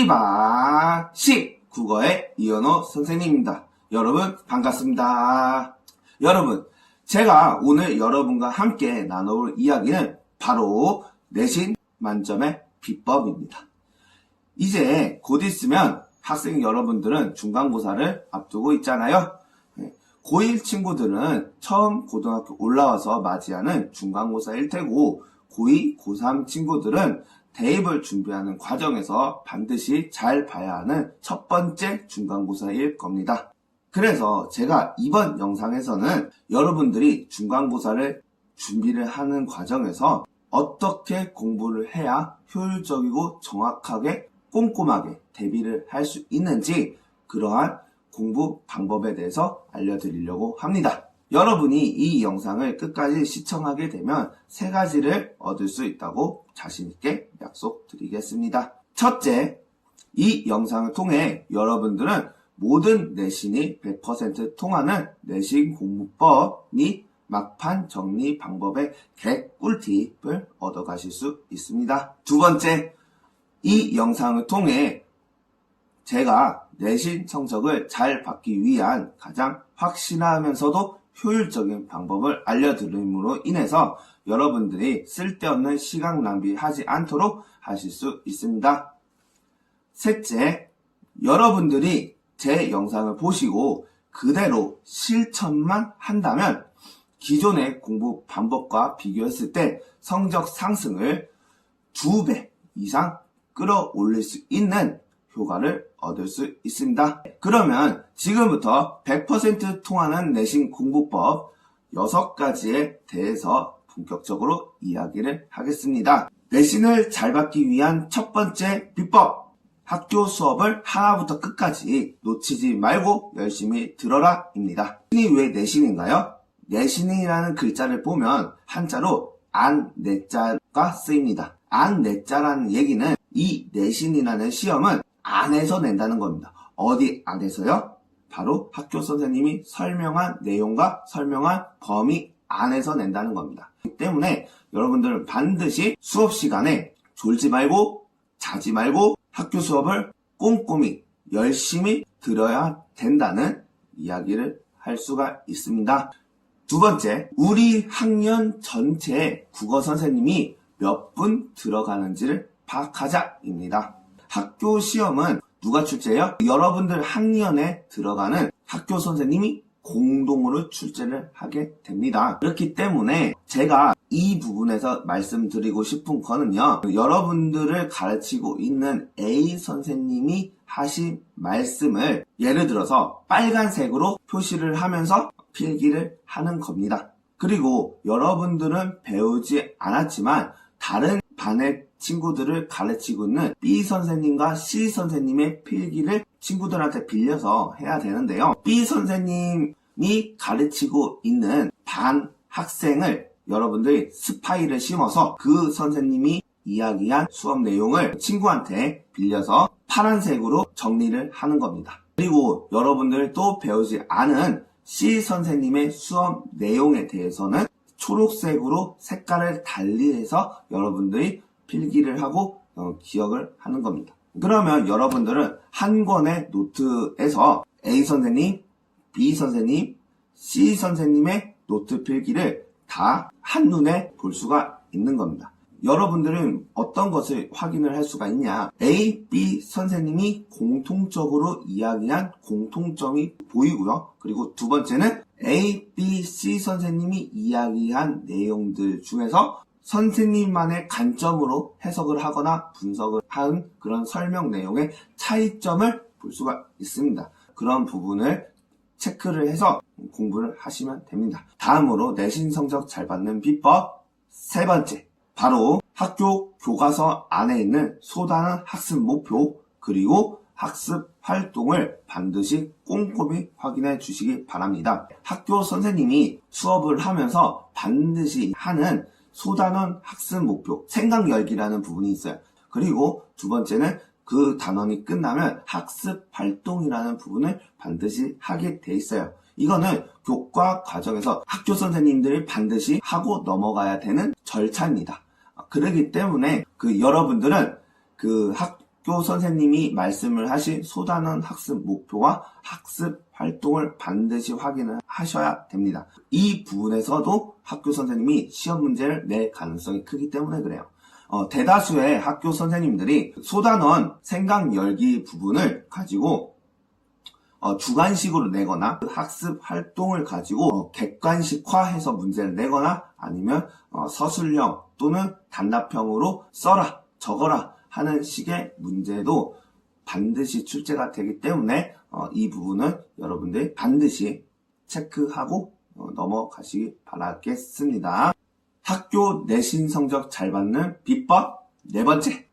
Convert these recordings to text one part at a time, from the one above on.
시바시 국어의 이현호 선생님입니다. 여러분 반갑습니다. 여러분, 제가 오늘 여러분과 함께 나눠볼 이야기는 바로 내신 만점의 비법입니다. 이제 곧 있으면 학생 여러분들은 중간고사를 앞두고 있잖아요. 고1 친구들은 처음 고등학교 올라와서 맞이하는 중간고사일 테고, 고2, 고3 친구들은 대입을 준비하는 과정에서 반드시 잘 봐야 하는 첫 번째 중간고사일 겁니다. 그래서 제가 이번 영상에서는 여러분들이 중간고사를 준비를 하는 과정에서 어떻게 공부를 해야 효율적이고 정확하게 꼼꼼하게 대비를 할 수 있는지, 그러한 공부 방법에 대해서 알려드리려고 합니다. 여러분이 이 영상을 끝까지 시청하게 되면 3가지를 얻을 수 있다고 자신있게 약속드리겠습니다. 첫째, 이 영상을 통해 여러분들은 모든 내신이 100% 통하는 내신 공부법 및 막판 정리 방법의 개꿀팁을 얻어가실 수 있습니다. 두 번째, 이 영상을 통해 제가 내신 성적을 잘 받기 위한 가장 확실하면서도 효율적인 방법을 알려드림으로 인해서 여러분들이 쓸데없는 시간 낭비하지 않도록 하실 수 있습니다. 셋째, 여러분들이 제 영상을 보시고 그대로 실천만 한다면 기존의 공부 방법과 비교했을 때 성적 상승을 2배 이상 끌어올릴 수 있는 효과를 얻을 수 있습니다. 그러면 지금부터 100% 통하는 내신 공부법 6가지에 대해서 본격적으로 이야기를 하겠습니다. 내신을 잘 받기 위한 첫 번째 비법, 학교 수업을 하나부터 끝까지 놓치지 말고 열심히 들어라 입니다. 내신이 왜 내신인가요? 내신이라는 글자를 보면 한자로 안, 내자가 쓰입니다. 안, 내자라는 얘기는 이 내신이라는 시험은 안에서 낸다는 겁니다. 어디 안에서요? 바로 학교 선생님이 설명한 내용과 설명한 범위 안에서 낸다는 겁니다. 그렇기 때문에 여러분들은 반드시 수업 시간에 졸지 말고 자지 말고 학교 수업을 꼼꼼히 열심히 들어야 된다는 이야기를 할 수가 있습니다. 두 번째, 우리 학년 전체의 국어 선생님이 몇 분 들어가는지를 파악하자입니다. 학교 시험은 누가 출제해요? 여러분들 학년에 들어가는 학교 선생님이 공동으로 출제를 하게 됩니다. 그렇기 때문에 제가 이 부분에서 말씀드리고 싶은 거는요, 여러분들을 가르치고 있는 A 선생님이 하신 말씀을 예를 들어서 빨간색으로 표시를 하면서 필기를 하는 겁니다. 그리고 여러분들은 배우지 않았지만 다른 반의 친구들을 가르치고 있는 B 선생님과 C 선생님의 필기를 친구들한테 빌려서 해야 되는데요. B 선생님이 가르치고 있는 반 학생을 여러분들이 스파이를 심어서 그 선생님이 이야기한 수업 내용을 친구한테 빌려서 파란색으로 정리를 하는 겁니다. 그리고 여러분들 또 배우지 않은 C 선생님의 수업 내용에 대해서는 초록색으로 색깔을 달리해서 여러분들이 필기를 하고 기억을 하는 겁니다. 그러면 여러분들은 한 권의 노트에서 A 선생님, B 선생님, C 선생님의 노트 필기를 다 한눈에 볼 수가 있는 겁니다. 여러분들은 어떤 것을 확인을 할 수가 있냐? A, B 선생님이 공통적으로 이야기한 공통점이 보이고요. 그리고 두 번째는 A, B, C 선생님이 이야기한 내용들 중에서 선생님만의 관점으로 해석을 하거나 분석을 한 그런 설명 내용의 차이점을 볼 수가 있습니다. 그런 부분을 체크를 해서 공부를 하시면 됩니다. 다음으로 내신 성적 잘 받는 비법 3번째, 바로 학교 교과서 안에 있는 소단원 학습 목표 그리고 학습 활동을 반드시 꼼꼼히 확인해 주시기 바랍니다. 학교 선생님이 수업을 하면서 반드시 하는 소단원 학습 목표, 생각열기라는 부분이 있어요. 그리고 두 번째는 그 단원이 끝나면 학습 활동이라는 부분을 반드시 하게 돼 있어요. 이거는 교과 과정에서 학교 선생님들이 반드시 하고 넘어가야 되는 절차입니다. 그렇기 때문에 여러분들은 그 학교 학교 선생님이 말씀을 하신 소단원 학습 목표와 학습 활동을 반드시 확인을 하셔야 됩니다. 이 부분에서도 학교 선생님이 시험 문제를 낼 가능성이 크기 때문에 그래요. 대다수의 학교 선생님들이 소단원 생각 열기 부분을 가지고 주관식으로 내거나 학습 활동을 가지고 객관식화해서 문제를 내거나 아니면 서술형 또는 단답형으로 써라, 적어라 하는 식의 문제도 반드시 출제가 되기 때문에 이 부분은 여러분들이 반드시 체크하고 넘어가시기 바라겠습니다. 학교 내신 성적 잘 받는 비법 네 번째,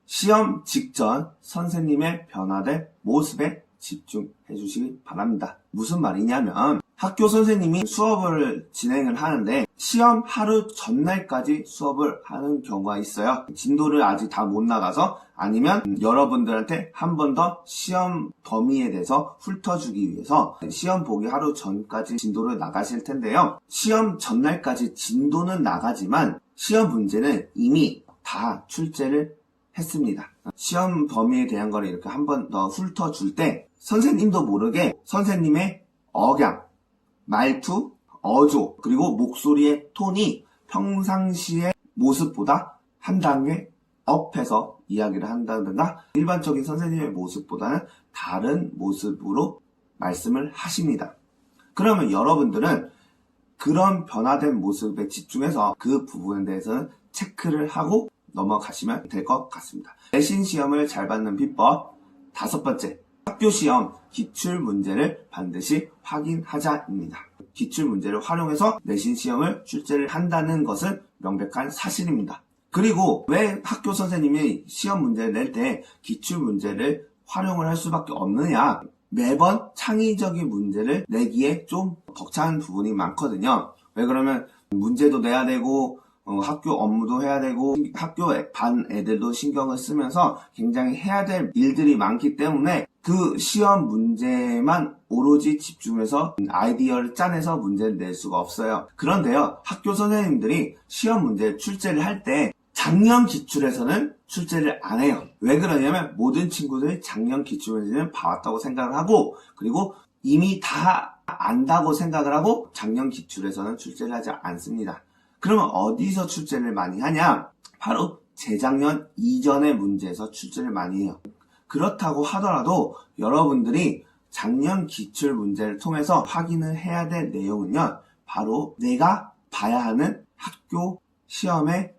시험 직전 선생님의 변화된 모습에 집중해 주시기 바랍니다. 무슨 말이냐면 학교 선생님이 수업을 진행을 하는데 시험 하루 전날까지 수업을 하는 경우가 있어요. 진도를 아직 다 못 나가서 아니면 여러분들한테 한 번 더 시험 범위에 대해서 훑어주기 위해서 시험 보기 하루 전까지 진도를 나가실 텐데요. 시험 전날까지 진도는 나가지만 시험 문제는 이미 다 출제를 했습니다. 시험 범위에 대한 거를 이렇게 한 번 더 훑어줄 때 선생님도 모르게 선생님의 억양, 말투, 어조, 그리고 목소리의 톤이 평상시의 모습보다 한 단계 업해서 이야기를 한다든가 일반적인 선생님의 모습보다는 다른 모습으로 말씀을 하십니다. 그러면 여러분들은 그런 변화된 모습에 집중해서 그 부분에 대해서는 체크를 하고 넘어가시면 될 것 같습니다. 내신 시험을 잘 받는 비법 다섯 번째, 학교 시험 기출 문제를 반드시 확인하자입니다. 기출 문제를 활용해서 내신 시험을 출제를 한다는 것은 명백한 사실입니다. 그리고 왜 학교 선생님이 시험 문제를 낼 때 기출 문제를 활용을 할 수밖에 없느냐? 매번 창의적인 문제를 내기에 좀 벅찬 부분이 많거든요. 왜 그러면 문제도 내야 되고 학교 업무도 해야 되고 학교 반 애들도 신경을 쓰면서 굉장히 해야 될 일들이 많기 때문에 그 시험 문제만 오로지 집중해서 아이디어를 짜내서 문제를 낼 수가 없어요. 그런데요, 학교 선생님들이 시험 문제 출제를 할 때 작년 기출에서는 출제를 안 해요. 왜 그러냐면 모든 친구들이 작년 기출 문제는 봐왔다고 생각을 하고 그리고 이미 다 안다고 생각을 하고 작년 기출에서는 출제를 하지 않습니다. 그러면 어디서 출제를 많이 하냐? 바로 재작년 이전의 문제에서 출제를 많이 해요. 그렇다고 하더라도 여러분들이 작년 기출 문제를 통해서 확인을 해야 될 내용은요, 바로 내가 봐야 하는 학교 시험의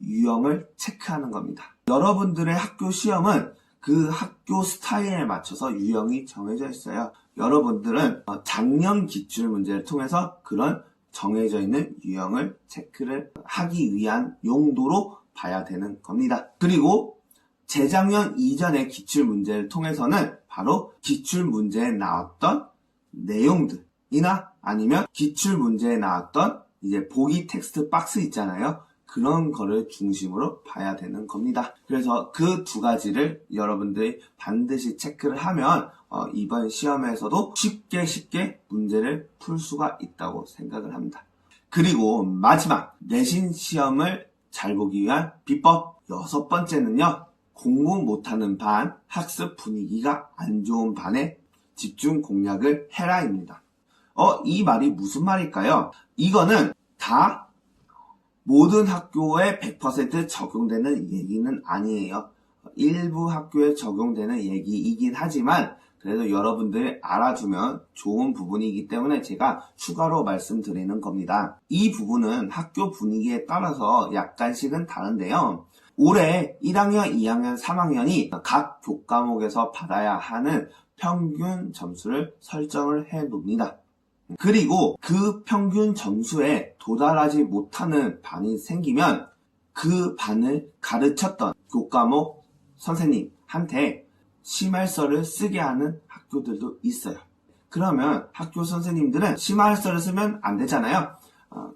유형을 체크하는 겁니다. 여러분들의 학교 시험은 그 학교 스타일에 맞춰서 유형이 정해져 있어요. 여러분들은 작년 기출 문제를 통해서 그런 정해져 있는 유형을 체크를 하기 위한 용도로 봐야 되는 겁니다. 그리고 재작년 이전의 기출 문제를 통해서는 바로 기출 문제에 나왔던 내용들이나 아니면 기출 문제에 나왔던 이제 보기 텍스트 박스 있잖아요. 그런 거를 중심으로 봐야 되는 겁니다. 그래서 그 두 가지를 여러분들이 반드시 체크를 하면 이번 시험에서도 쉽게 문제를 풀 수가 있다고 생각을 합니다. 그리고 마지막, 내신 시험을 잘 보기 위한 비법 여섯 번째는요, 공부 못하는 반, 학습 분위기가 안 좋은 반에 집중 공략을 해라입니다. 이 말이 무슨 말일까요? 이거는 다 모든 학교에 100% 적용되는 얘기는 아니에요. 일부 학교에 적용되는 얘기이긴 하지만 그래도 여러분들이 알아두면 좋은 부분이기 때문에 제가 추가로 말씀드리는 겁니다. 이 부분은 학교 분위기에 따라서 약간씩은 다른데요. 올해 1학년, 2학년, 3학년이 각 교과목에서 받아야 하는 평균 점수를 설정을 해 놓습니다. 그리고 그 평균 점수에 도달하지 못하는 반이 생기면 그 반을 가르쳤던 교과목 선생님한테 심할서를 쓰게 하는 학교들도 있어요. 그러면 학교 선생님들은 심할서를 쓰면 안 되잖아요.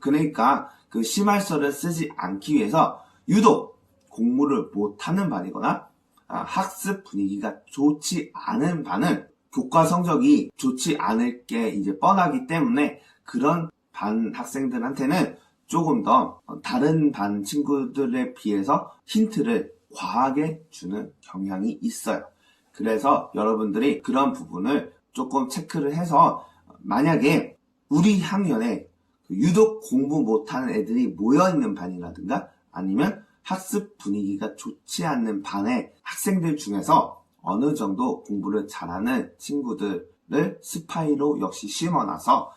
그러니까 그 심할서를 쓰지 않기 위해서 유독 공부를 못하는 반이거나 학습 분위기가 좋지 않은 반은 교과 성적이 좋지 않을 게 이제 뻔하기 때문에 그런 반 학생들한테는 조금 더 다른 반 친구들에 비해서 힌트를 과하게 주는 경향이 있어요. 그래서 여러분들이 그런 부분을 조금 체크를 해서 만약에 우리 학년에 유독 공부 못하는 애들이 모여있는 반이라든가 아니면 학습 분위기가 좋지 않는 반의 학생들 중에서 어느 정도 공부를 잘하는 친구들을 스파이로 역시 심어놔서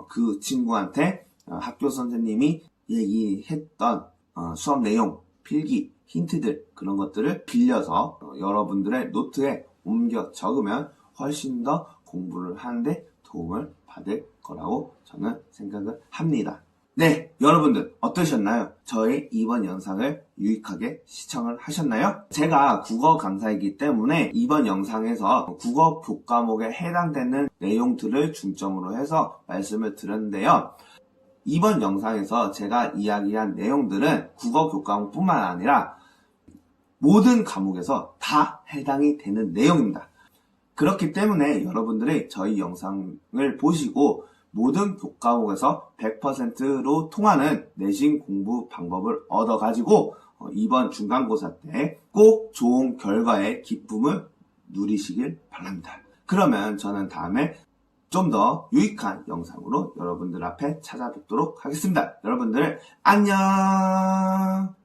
그 친구한테 학교 선생님이 얘기했던 수업 내용, 필기, 힌트들 그런 것들을 빌려서 여러분들의 노트에 옮겨 적으면 훨씬 더 공부를 하는데 도움을 받을 거라고 저는 생각을 합니다. 네, 여러분들 어떠셨나요? 저의 이번 영상을 유익하게 시청을 하셨나요? 제가 국어 강사이기 때문에 이번 영상에서 국어 교과목에 해당되는 내용들을 중점으로 해서 말씀을 드렸는데요. 이번 영상에서 제가 이야기한 내용들은 국어 교과목뿐만 아니라 모든 과목에서 다 해당이 되는 내용입니다. 그렇기 때문에 여러분들이 저희 영상을 보시고 모든 교과목에서 100%로 통하는 내신 공부 방법을 얻어가지고 이번 중간고사 때 꼭 좋은 결과의 기쁨을 누리시길 바랍니다. 그러면 저는 다음에 좀 더 유익한 영상으로 여러분들 앞에 찾아뵙도록 하겠습니다. 여러분들 안녕!